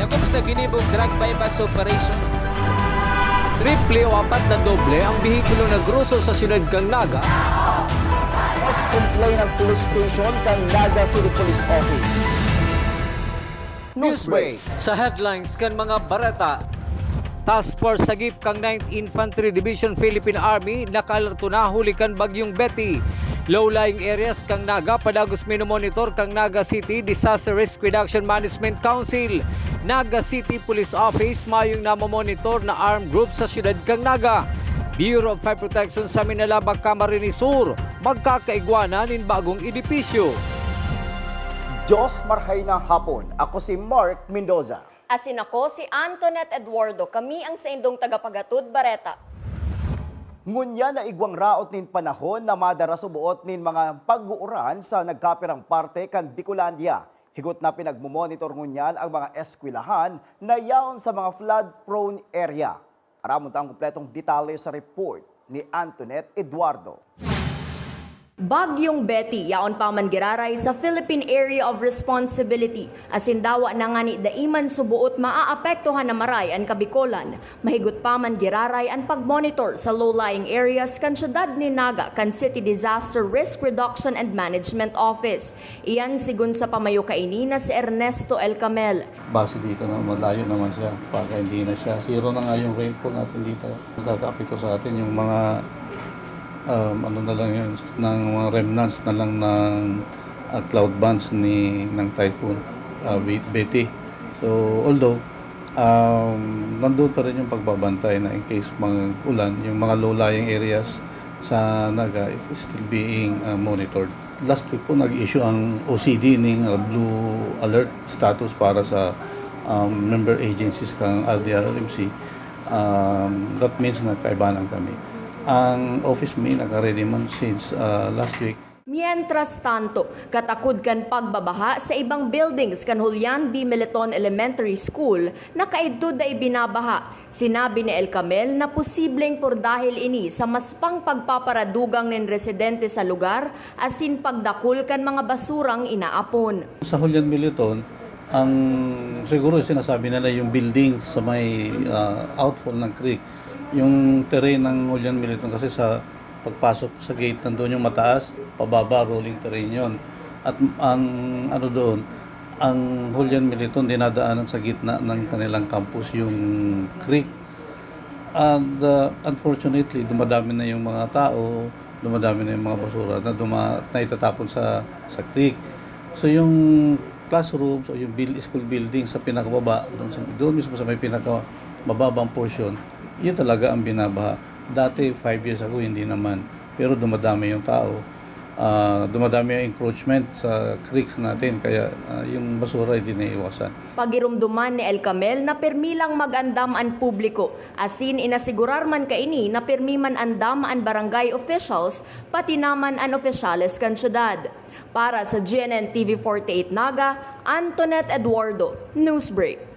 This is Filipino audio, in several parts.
sakop sa ginibong drug bypass operation. Triple o apat na doble ang bihikulo na gruso sa siyudad kang Naga. Mas complain ng police station kang Naga City Police Office. Newsbreak. Sa headlines kan mga bareta, Task Force Sagip kang 9th Infantry Division Philippine Army nakalarto na huli kan bagyong Betty. Low-lying areas kang Naga padagos minomonitor kang Naga City Disaster Risk Reduction Management Council. Naga City Police Office mayong namomonitor na armed group sa siyudad kang Naga. Bureau of Fire Protection sa Minalabak, Camarines Sur magkakaigwana nin bagong edipisyo. Diyos marhay na hapon. Ako si Mark Mendoza. Asin ako si Antoinette Eduardo. Kami ang sa indong tagapagatud Bareta. Ngunya na igwang raot nin panahon na madara subuot nin mga pag-uuran sa nagkapirang parte kan Bicolandia. Higot na pinagmumonitor ngunyan ang mga eskwelahan na yaon sa mga flood-prone area. Aramon ang kumpletong detalye sa report ni Antoinette Eduardo. Bagyong Betty, yaon pa man giraray sa Philippine Area of Responsibility. Asin dawa na nga ni daiman subuot maaapektuhan na maray ang Kabikolan. Mahigot pa man giraray ang pagmonitor sa low-lying areas kan syudad ni Naga kan City Disaster Risk Reduction and Management Office. Iyan sigun sa pamayo kaini na si Ernesto L. Camel. Base dito na malayo naman siya, baka hindi na siya. Zero na nga yung rainfall natin dito. Magkakapito sa atin yung mga ano na lang yun, ng mga remnants na lang ng cloud bands ng typhoon Betty. So although nandun pa rin yung pagbabantay na in case mga ulan, yung mga low-lying areas sa Naga is still being monitored. Last week po nag-issue ang OCD ng blue alert status para sa member agencies kang RDRRMC. That means na kaibanan kami. Ang office may naka-ready man since last week. Mientras tanto, katakod kan pagbabaha sa ibang buildings kan Julian B. Meleton Elementary School na kaidtud na ibinabaha. Sinabi ni El Camel na posibleng por dahil ini sa mas pang pagpaparadugang ng residente sa lugar asin pagdakul kan mga basurang inaapon. Sa Julian Meleton, ang siguro sinasabi nila yung building sa may outfall ng creek. Yung terrain ng Julian Meleton kasi sa pagpasok sa gate nandoon yung mataas, pababa, rolling terrain yun. At ang ano doon, ang Julian Meleton dinadaanan sa gitna ng kanilang campus yung creek. And unfortunately, dumadami na yung mga tao, dumadami na yung mga basura na itatapon sa creek. So yung classrooms o yung school building sa pinakababa, doon mismo sa may pinakamababang portion, yun talaga ang binabaha. Dati, 5 years ago, hindi naman. Pero dumadami yung tao. Dumadami yung encroachment sa creeks natin. Kaya yung basura hindi naiwasan. Pagirumduman ni El Camel na permilang mag-andam ang publiko. Asin inasigurar man kaini na permi man andam ang barangay officials, pati naman ang opisyales kan syudad. Para sa GNN TV 48 Naga, Antoinette Eduardo, Newsbreak.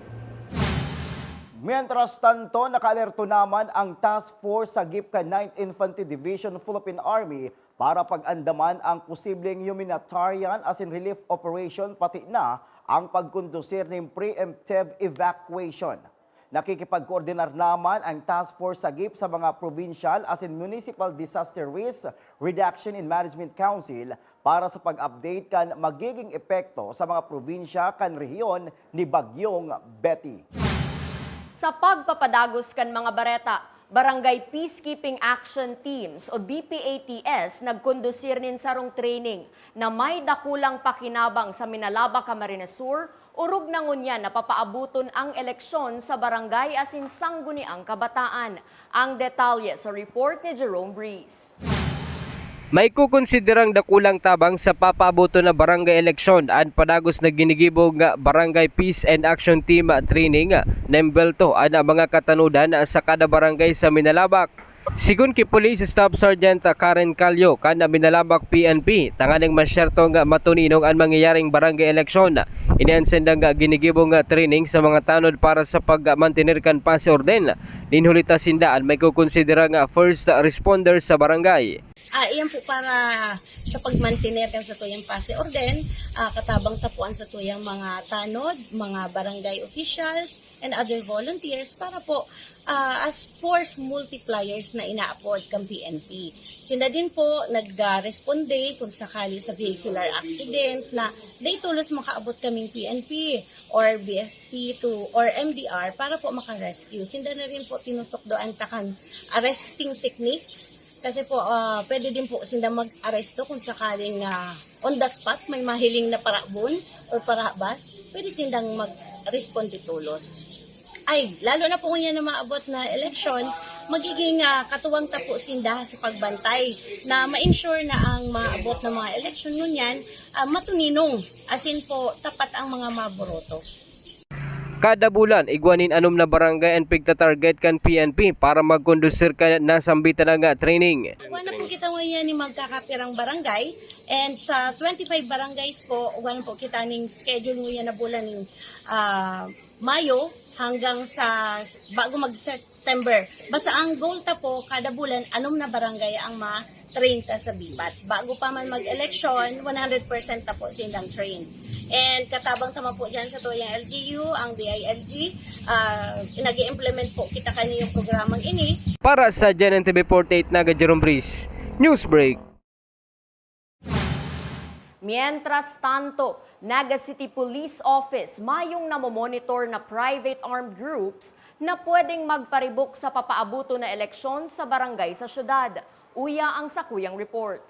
Mientras tanto, nakalerto naman ang Task Force sa Gipka 9th Infantry Division Philippine Army para pag-andaman ang posibleng humanitarian as in relief operation pati na ang pagkondusir ng preemptive evacuation. Nakikipag-coordinar naman ang Task Force sa GIP sa mga provincial as in Municipal Disaster Risk Reduction and Management Council para sa pag-update kan magiging epekto sa mga probinsya kan rehiyon ni Bagyong Betty. Sa pagpapadagos kan mga bareta, Barangay Peacekeeping Action Teams o BPATS nagkondusir nin sarong training na may dakulang pakinabang sa Minalaba, Camarines Sur, urog na ngunya na papaabuton ang eleksyon sa barangay asin sangguniang kabataan. Ang detalye sa report ni Jerome Breeze. May kukonsiderang dakulang tabang sa papaabuto na barangay eleksyon at padagos na ginigibog nga Barangay Peace and Action Team training na embelto ang mga katanudan sa kada barangay sa Minalabak. Sigun ki Police Staff Sergeant Karen Calyo kana Minalabak PNP, tanganing masyerto nga matuninong ang mangyayaring barangay eleksyon. Iniansendang ginigibong training sa mga tanod para sa pagmantener kan pasi orden. Ninhulita sindaan may kukonsidera nga first responder sa barangay. Iyan po para sa pagmantener kan sa tuyang pase orden, katabang tapuan sa tuyang mga tanod, mga barangay officials, and other volunteers para po as force multipliers na inaapod kang PNP. Sila din po nag-responde kung sakali sa vehicular accident na day tulos makaabot kaming PNP or BFP2 or MDR para po makarescue. Sila na rin po tinutok doon takan arresting techniques. Kasi po, pwede din po sila mag-aresto kung sakaling on the spot may mahiling na parabon or parabas, pwede silang mag-respond tulos. Ay, lalo na po ngayon na maabot na election, magiging katuwang tapo sinda sa pagbantay na ma-ensure na ang maabot na mga election ngunyan matuninong, asin po tapat ang mga maboroto. Kada bulan, igwanin anom na barangay ang pigta-target kan PNP para magkondusir ka na sambitan nga training. Wala po kita ngayon ni magkakapirang barangay and sa 25 barangays po, wala po kita ning schedule ngayon na bulan ng Mayo hanggang sa bago mag-September. Basta ang goal ta po, kada bulan, anom na barangay ang ma-train ta sa BBATS. Bago pa man mag-election, 100% ta po silang train. And katabang tama po dyan sa tuyang LGU, ang DILG, nag-i-implement po kita kaniyong programang ini. Para sa GNN TV 48 Naga Jerome Breeze, Newsbreak. Mientras tanto, Naga City Police Office mayong namomonitor na private armed groups na pwedeng magparibok sa papaabuto na eleksyon sa barangay sa syudad. Uya ang sakuyang report.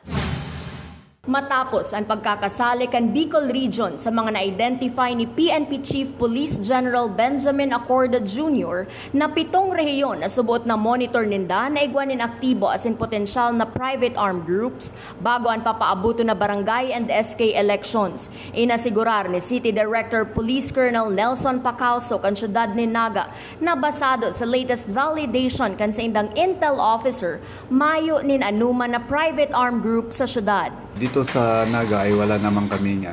Matapos ang pagkakasali kan Bicol Region sa mga na-identify ni PNP Chief Police General Benjamin Acorda Jr. na 7 rehiyon na subot na monitor ninda na igwanin aktibo as in potensyal na private armed groups bago ang papaabuto na barangay and SK elections. Inasigurar ni City Director Police Colonel Nelson Pacalso kan syudad ni Naga na basado sa latest validation kan sa indang intel officer mayo nin anuman na private armed group sa syudad. Dito sa Naga ay wala naman kaming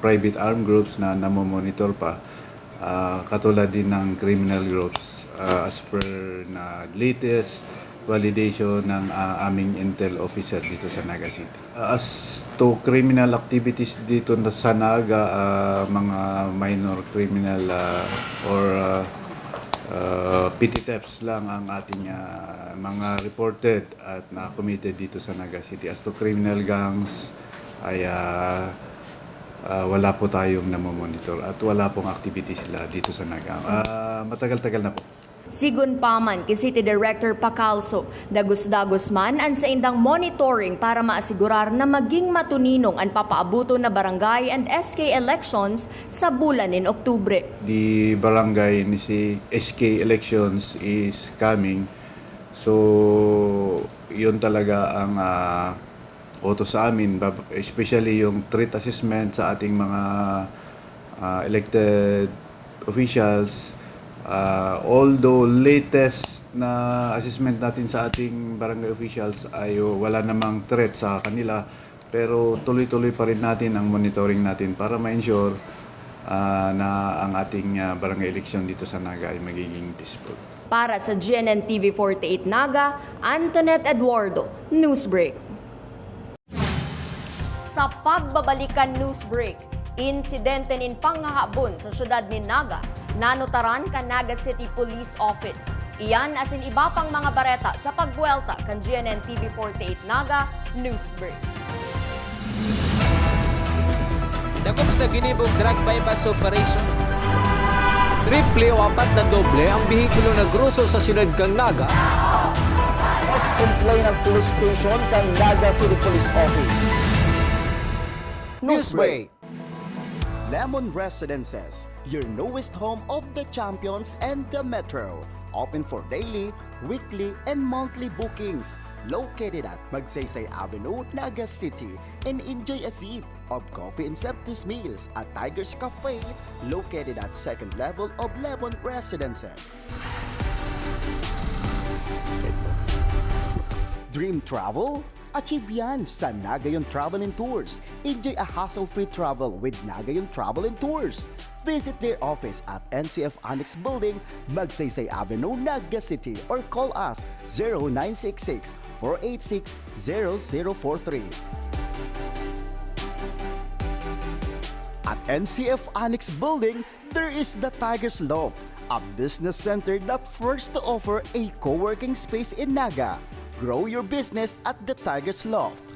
private armed groups na namomonitor pa. Katulad din ng criminal groups as per na latest validation ng aming intel officer dito sa Naga City. As to criminal activities dito sa Naga, mga minor criminal or petty thefts lang ang ating mga reported at na-committed dito sa Naga City. As to criminal gangs ay wala po tayong namomonitor at wala pong activity sila dito sa Naga. Matagal-tagal na po. Sigun paman kay City Director Pacalso, dagos-dagos man ang sa indang monitoring para maasigurar na maging matuninong ang papaabuto na barangay and SK elections sa bulan in Oktubre. The barangay ni si SK elections is coming. So, yun talaga ang utos sa amin, especially yung threat assessment sa ating mga elected officials. Although latest na assessment natin sa ating barangay officials ay wala namang threat sa kanila, pero tuloy-tuloy pa rin natin ang monitoring natin para ma-ensure na ang ating barangay election dito sa Naga ay magiging peaceful. Para sa GNN TV 48 Naga, Antoinette Eduardo, Newsbreak. Sa pagbabalikan Newsbreak, insidente nin panghahabon sa syudad ni Naga, nanutaran kan Naga City Police Office. Iyan asin iba pang mga bareta sa pagbuelta kan GNN TV 48 Naga, Newsbreak. Dakop sa ginibong drug bypass operation. Triple o 4 na doble ang bihikulo na gruso sa syudad kang Naga. Mas complain ng police station kang Naga City Police Office. Newsbreak. Lemon Residences, your newest home of the champions and the metro. Open for daily, weekly, and monthly bookings. Located at Magsaysay Avenue, Naga City. And enjoy a sip of coffee and Septus meals at Tiger's Cafe, located at second level of Lemon Residences. Dream travel? Achieve yan sa Nagayon Travel and Tours. Enjoy a hassle-free travel with Nagayon Travel and Tours. Visit their office at NCF Annex Building, Magsaysay Avenue, Naga City, or call us 0966-486-0043. At NCF Annex Building, there is the Tiger's Loft, a business center that first to offer a co-working space in Naga. Grow your business at the Tiger's Loft.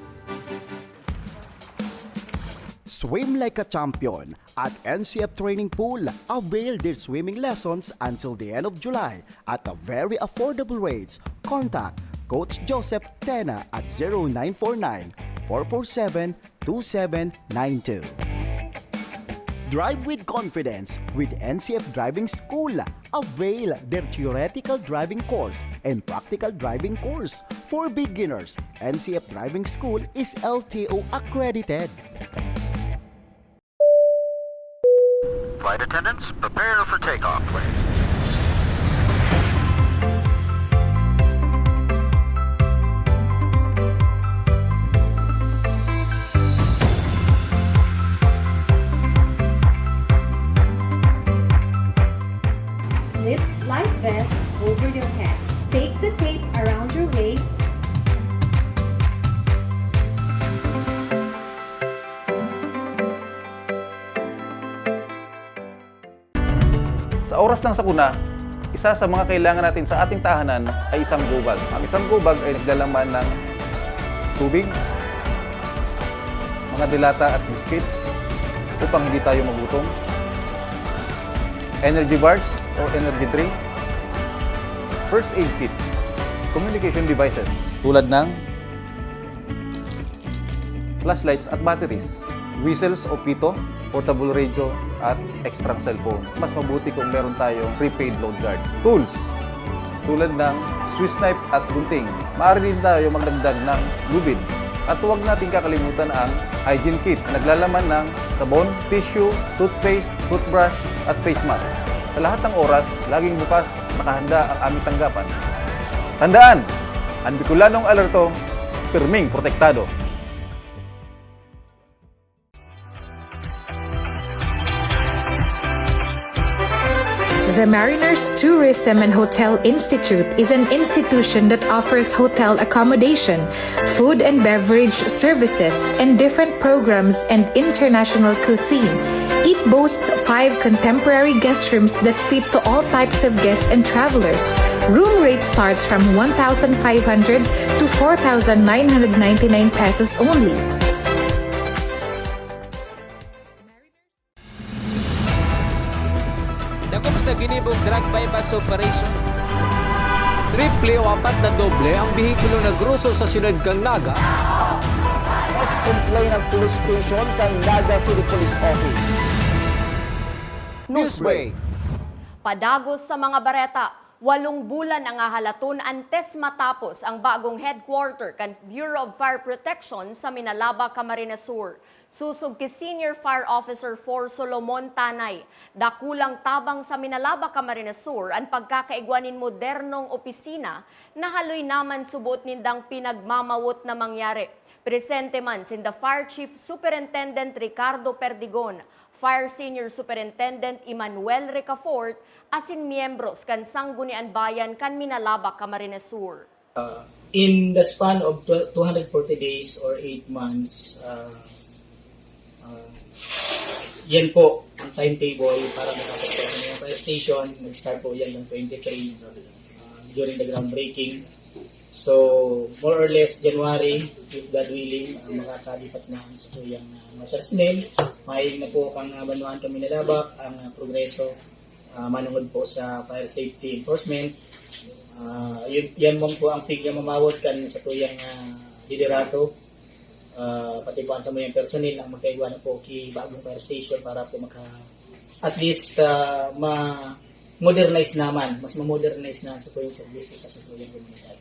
Swim like a champion at NCF Training Pool. Avail their swimming lessons until the end of July at a very affordable rates. Contact Coach Joseph Tena at 0949-447-2792. Drive with confidence with NCF Driving School. Avail their theoretical driving course and practical driving course. For beginners, NCF Driving School is LTO accredited. Flight attendants, prepare for takeoff, please. Slip life vest over your head. Take the tape around your waist. Sa oras ng sakuna, isa sa mga kailangan natin sa ating tahanan ay isang go bag. Ang isang go bag ay naglalaman ng tubig, mga dilata at biscuits upang hindi tayo magutom, energy bars or energy drink, first aid kit, communication devices tulad ng flashlights at batteries, whistles o pito, portable radio, at extra cellphone. Mas mabuti kung meron tayong prepaid load guard. Tools, tulad ng Swiss knife at gunting. Maaari din tayo magdagdag ng lubid. At huwag natin kakalimutan ang hygiene kit. Naglalaman ng sabon, tissue, toothpaste, toothbrush, at face mask. Sa lahat ng oras, laging bukas, nakahanda ang aming tanggapan. Tandaan, ang Bicolanong alerto, pirming protektado. The Mariners Tourism and Hotel Institute is an institution that offers hotel accommodation, food and beverage services, and different programs and international cuisine. It boasts 5 contemporary guest rooms that fit to all types of guests and travelers. Room rate starts from 1,500 to 4,999 pesos only. Dakop sa ginibong drug bypass operation. Triple o 4 na doble ang bihikulo na gruso sa siyudad kang Naga. Mas complain ng police station kang Naga City Police Office. Newsbreak. Padagos sa mga bareta, 8 bulan ang ahalaton antes matapos ang bagong headquarter kan Bureau of Fire Protection sa Minalaba, Camarines Sur. Susog ki Senior Fire Officer 4 Solomon Tanay, dakulang tabang sa Minalaba, Camarines Sur ang pagkakaigwanin modernong opisina na haloy naman subot nindang pinagmamawot na mangyari. Presente man sinda Fire Chief Superintendent Ricardo Perdigon, Fire Senior Superintendent Emmanuel Ricafort, asin miyembros kan Sanggunian Bayan kan Minalaba, Camarines Sur. In the span of 240 days or 8 months, yan po ang timetable para makapagpapag ng fire station. Nag-start po yan ng 23 during the groundbreaking. So, more or less, January, if God willing, makakalipat na sa tuyang mga personnel. Maayong na po kang banuhan kami nalabak, ang progreso manungod po sa fire safety enforcement. Yan mo po ang pigya mamawot kan sa tuyang liderato. Pati po ang sa mga personnel ang magkaiwa na po ki bagong fire station para po at least ma-modernize naman, mas ma-modernize na sa tuyang services sa tuyang komunidad.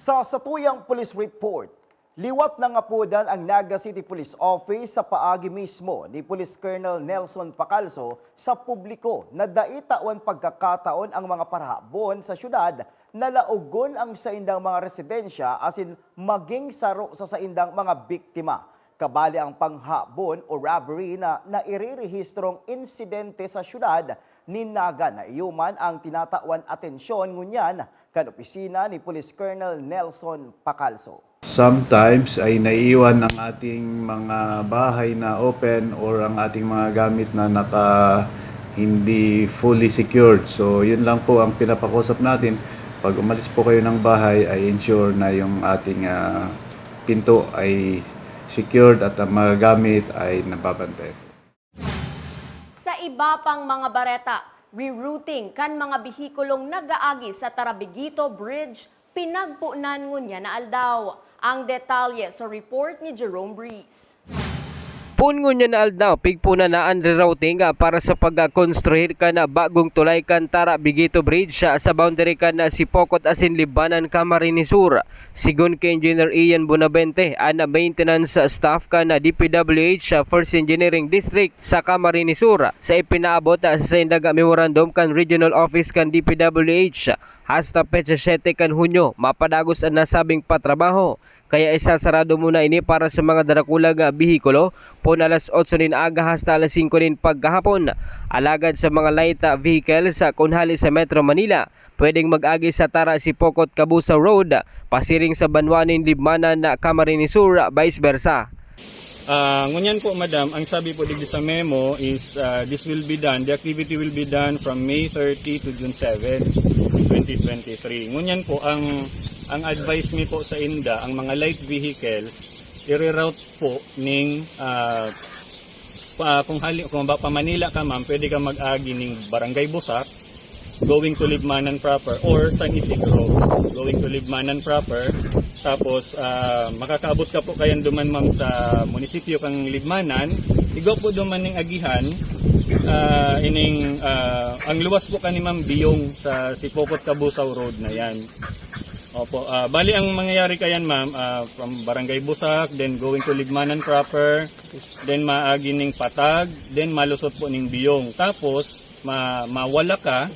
Sa satuyang police report, liwat na ngapudan ang Naga City Police Office sa paagi mismo ni Police Colonel Nelson Pacalso sa publiko na daitawan pagkakataon ang mga parahabon sa syudad nalaugon ang saindang mga residensya asin maging saro sa saindang mga biktima. Kabali ang panghabon o robbery na nairirehistrong insidente sa syudad ni Naga na iuman ang tinatawan atensyon ngunyan kan opisina ni Police Colonel Nelson Pacalso. Sometimes ay naiiwan ng ating mga bahay na open or ang ating mga gamit na hindi fully secured. So yun lang po ang pinapakusap natin. Pag umalis po kayo ng bahay ay ensure na yung ating pinto ay secured at ang mga gamit ay nababantay. Sa iba pang mga bareta, rerouting kan mga bihikulong nagaagi sa Tarabiguito Bridge, pinagpunan ngunya na aldaw. Ang detalye sa report ni Jerome Breeze. Pungon niya na aldaw, pigpuna na ang rerouting para sa pagkonstruir ka na bagong tulay kan Tarabiguito Bridge sa boundary kan na Sipocot asin Libanan, Camarines Sur. Sigon kay Engineer Ian Bonavente, ang maintenance staff kan na DPWH First Engineering District sa Camarines Sur. Sa ipinaabot sa Saindaga Memorandum kan Regional Office kan DPWH, hasta petsa 7 kan Hunyo, mapadagos ang nasabing patrabaho. Kaya isasarado muna ini para sa mga darakulag bihikulo po na alas 8 din aga hasta alas 5 din pagkahapon. Alagad sa mga light vehicles sa kunhali sa Metro Manila, pwedeng mag-agi sa Tara Sipocot Cabusao Road, pasiring sa Banwanin Libmanan na Camarines Sur, vice versa. Ngunyan po madam, ang sabi po digdi sa memo is this will be done, the activity will be done from May 30 to June 7, 2023. Ngunyan po ang advice mi po sa INDA, ang mga light vehicles i-reroute po ning kung pa Manila ka ma'am, pwede ka mag-agi ning Barangay Busak going to Libmanan proper or San Isidro going to Libmanan proper. Tapos makakaabot ka po kayan duman ma'am sa munisipyo kang Libmanan, igo po duman ning agihan ang luwas po kani ma'am Biyong sa Sipocot Cabusao Road na yan. Opo, bali ang mangyayari kayan ma'am, from Barangay Busak, then going to Libmanan proper, then maagi ning Patag, then malusot po ning Biyong. Tapos mawala ka,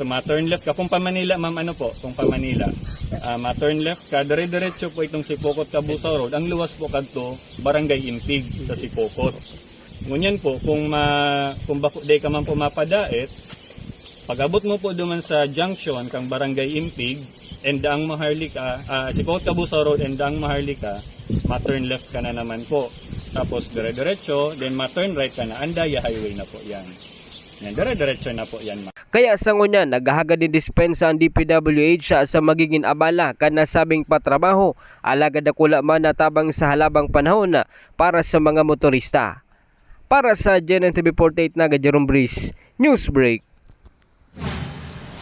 ma-turn left ka kung pa Manila ma'am, ano po, kung pa Manila. Ma-turn left ka, dire-diretso po itong Sipocot Cabusao Road. Ang luwas po kadto Barangay Impig sa Sipocot. Ngunyan po kung day ka man po mapadait, pag-abot mo po duman sa junction kang Barangay Impig, and ang Maharlika, Sipocot Cabusao Road and ang Maharlika, ma-turn left ka na naman po. Tapos dire-diretso, then ma-turn right ka na, Andaya Highway na po yan. Yan, dire-diretso na po yan. Kaya sa ngunyan, naghahagad din dispensa ang DPWH sa magiging abala kan nasabing patrabaho, alagad akula man natabang sa halabang panahon para sa mga motorista. Para sa GNN TV 48 Naga, Jerome Breeze, Newsbreak.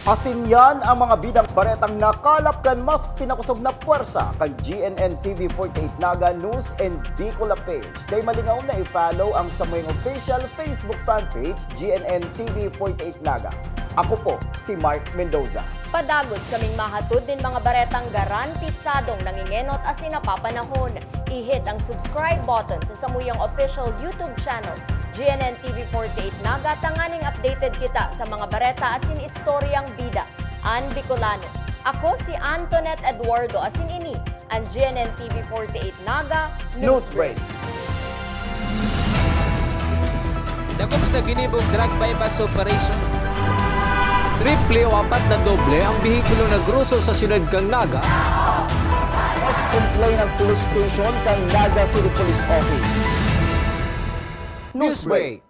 Asin yan ang mga bidang baretang nakalap kan mas pinakusog na puwersa kang GNN TV 48 Naga News and Bicol Affairs. Day malingaw na i-follow ang samuyang official Facebook fanpage GNN TV 48 Naga. Ako po si Mark Mendoza. Padagos kaming mahatod din mga baretang garantisadong nangingenot as inapapanahon. I-hit ang subscribe button sa samuyang official YouTube channel GNN TV 48 Naga, tanganing updated kita sa mga bareta asin istoryang bida, an Bicolano. Ako si Antoinette Eduardo asin ini, ang GNN TV 48 Naga Newsbreak. Dakop sa ginibog drug bypass operation. Triple o 4 na doble ang bihikulo na gruso sa siyudad kang Naga. Mas complain ng police station kang Naga City Police Office. Newsbreak.